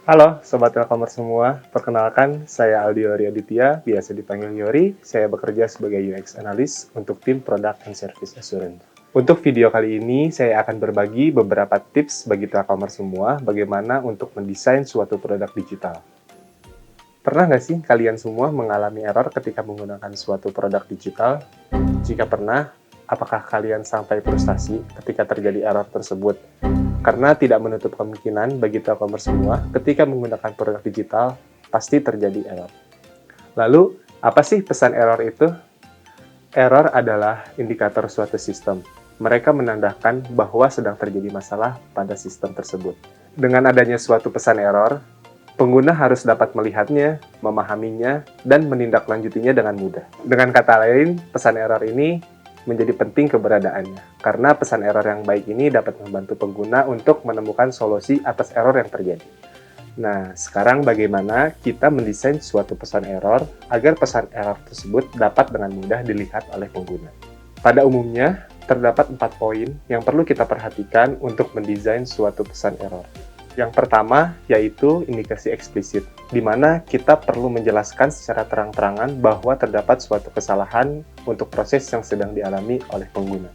Halo Sobat Telkomers semua, perkenalkan saya Aldi Yori Aditya, biasa dipanggil Yori. Saya bekerja sebagai UX Analyst untuk tim Product and Service Assurance. Untuk video kali ini, saya akan berbagi beberapa tips bagi Telkomers semua bagaimana untuk mendesain suatu produk digital. Pernah nggak sih kalian semua mengalami error ketika menggunakan suatu produk digital? Jika pernah, apakah kalian sampai frustasi ketika terjadi error tersebut? Karena tidak menutup kemungkinan bagi Telkomers semua, ketika menggunakan produk digital, pasti terjadi error. Lalu, apa sih pesan error itu? Error adalah indikator suatu sistem. Mereka menandakan bahwa sedang terjadi masalah pada sistem tersebut. Dengan adanya suatu pesan error, pengguna harus dapat melihatnya, memahaminya, dan menindaklanjutinya dengan mudah. Dengan kata lain, pesan error ini menjadi penting keberadaannya, karena pesan error yang baik ini dapat membantu pengguna untuk menemukan solusi atas error yang terjadi. Nah, sekarang bagaimana kita mendesain suatu pesan error agar pesan error tersebut dapat dengan mudah dilihat oleh pengguna. Pada umumnya, terdapat 4 poin yang perlu kita perhatikan untuk mendesain suatu pesan error. Yang pertama, yaitu indikasi eksplisit, di mana kita perlu menjelaskan secara terang-terangan bahwa terdapat suatu kesalahan untuk proses yang sedang dialami oleh pengguna.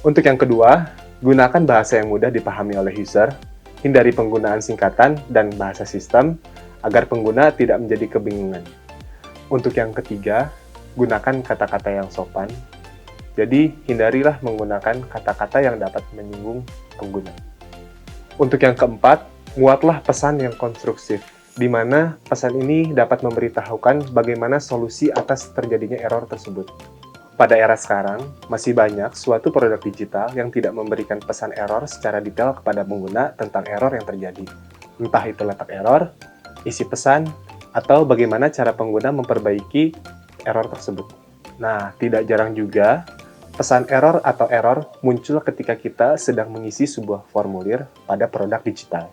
Untuk yang kedua, gunakan bahasa yang mudah dipahami oleh user, hindari penggunaan singkatan dan bahasa sistem, agar pengguna tidak menjadi kebingungan. Untuk yang ketiga, gunakan kata-kata yang sopan, jadi hindarilah menggunakan kata-kata yang dapat menyinggung pengguna. Untuk yang keempat, muatlah pesan yang konstruksif, di mana pesan ini dapat memberitahukan bagaimana solusi atas terjadinya error tersebut. Pada era sekarang, masih banyak suatu produk digital yang tidak memberikan pesan error secara detail kepada pengguna tentang error yang terjadi. Entah itu letak error, isi pesan, atau bagaimana cara pengguna memperbaiki error tersebut. Nah, tidak jarang juga pesan error atau error muncul ketika kita sedang mengisi sebuah formulir pada produk digital.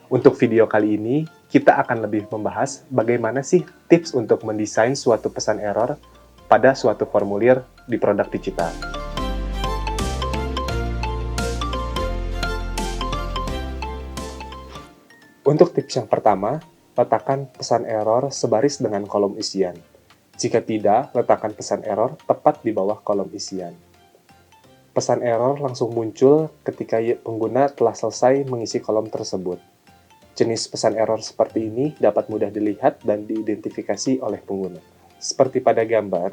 Untuk video kali ini, kita akan lebih membahas bagaimana sih tips untuk mendesain suatu pesan error pada suatu formulir di produk digital. Untuk tips yang pertama, letakkan pesan error sebaris dengan kolom isian. Jika tidak, letakkan pesan error tepat di bawah kolom isian. Pesan error langsung muncul ketika pengguna telah selesai mengisi kolom tersebut. Jenis pesan error seperti ini dapat mudah dilihat dan diidentifikasi oleh pengguna. Seperti pada gambar,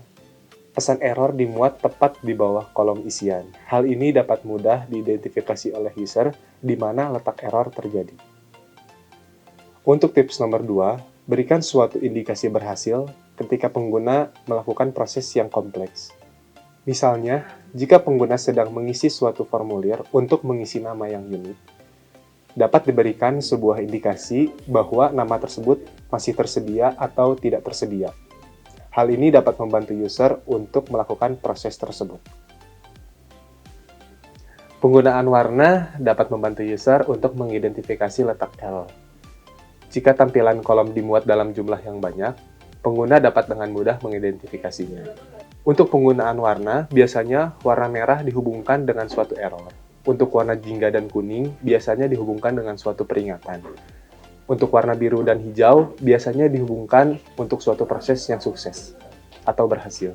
pesan error dimuat tepat di bawah kolom isian. Hal ini dapat mudah diidentifikasi oleh user di mana letak error terjadi. Untuk tips nomor 2, berikan suatu indikasi berhasil ketika pengguna melakukan proses yang kompleks. Misalnya, jika pengguna sedang mengisi suatu formulir untuk mengisi nama yang unik, dapat diberikan sebuah indikasi bahwa nama tersebut masih tersedia atau tidak tersedia. Hal ini dapat membantu user untuk melakukan proses tersebut. Penggunaan warna dapat membantu user untuk mengidentifikasi letak error. Jika tampilan kolom dimuat dalam jumlah yang banyak, pengguna dapat dengan mudah mengidentifikasinya. Untuk penggunaan warna, biasanya warna merah dihubungkan dengan suatu error. Untuk warna jingga dan kuning, biasanya dihubungkan dengan suatu peringatan. Untuk warna biru dan hijau, biasanya dihubungkan untuk suatu proses yang sukses atau berhasil.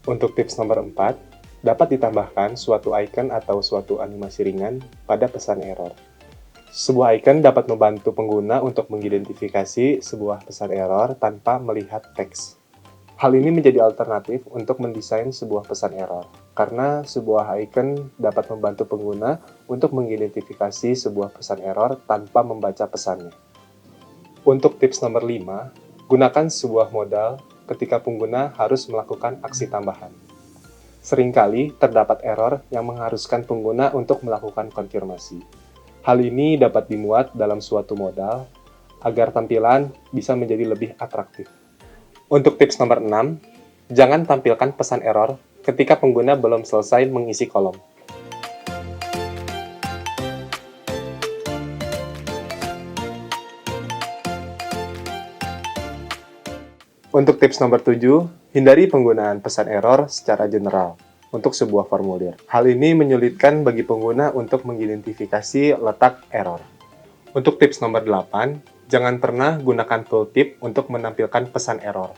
Untuk tips nomor 4, dapat ditambahkan suatu icon atau suatu animasi ringan pada pesan error. Sebuah icon dapat membantu pengguna untuk mengidentifikasi sebuah pesan error tanpa melihat teks. Hal ini menjadi alternatif untuk mendesain sebuah pesan error, karena sebuah icon dapat membantu pengguna untuk mengidentifikasi sebuah pesan error tanpa membaca pesannya. Untuk tips nomor 5, gunakan sebuah modal ketika pengguna harus melakukan aksi tambahan. Seringkali terdapat error yang mengharuskan pengguna untuk melakukan konfirmasi. Hal ini dapat dimuat dalam suatu modal agar tampilan bisa menjadi lebih atraktif. Untuk tips nomor 6, jangan tampilkan pesan error ketika pengguna belum selesai mengisi kolom. Untuk tips nomor 7, hindari penggunaan pesan error secara general untuk sebuah formulir. Hal ini menyulitkan bagi pengguna untuk mengidentifikasi letak error. Untuk tips nomor 8, jangan pernah gunakan tooltip untuk menampilkan pesan error.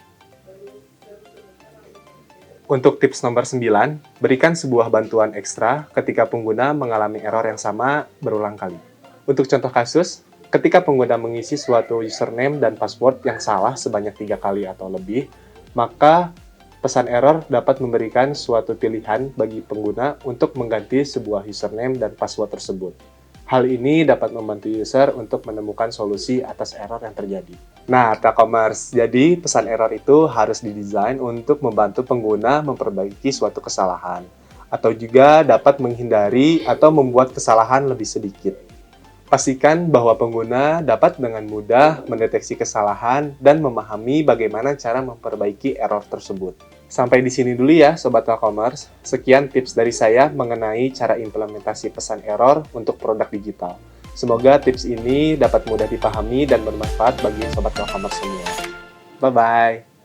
Untuk tips nomor 9, berikan sebuah bantuan ekstra ketika pengguna mengalami error yang sama berulang kali. Untuk contoh kasus, ketika pengguna mengisi suatu username dan password yang salah sebanyak 3 kali atau lebih, maka pesan error dapat memberikan suatu pilihan bagi pengguna untuk mengganti sebuah username dan password tersebut. Hal ini dapat membantu user untuk menemukan solusi atas error yang terjadi. Nah, Telkomers, jadi pesan error itu harus didesain untuk membantu pengguna memperbaiki suatu kesalahan, atau juga dapat menghindari atau membuat kesalahan lebih sedikit. Pastikan bahwa pengguna dapat dengan mudah mendeteksi kesalahan dan memahami bagaimana cara memperbaiki error tersebut. Sampai di sini dulu ya, Sobat Telkomers. Sekian tips dari saya mengenai cara implementasi pesan error untuk produk digital. Semoga tips ini dapat mudah dipahami dan bermanfaat bagi Sobat Telkomers semua. Bye-bye!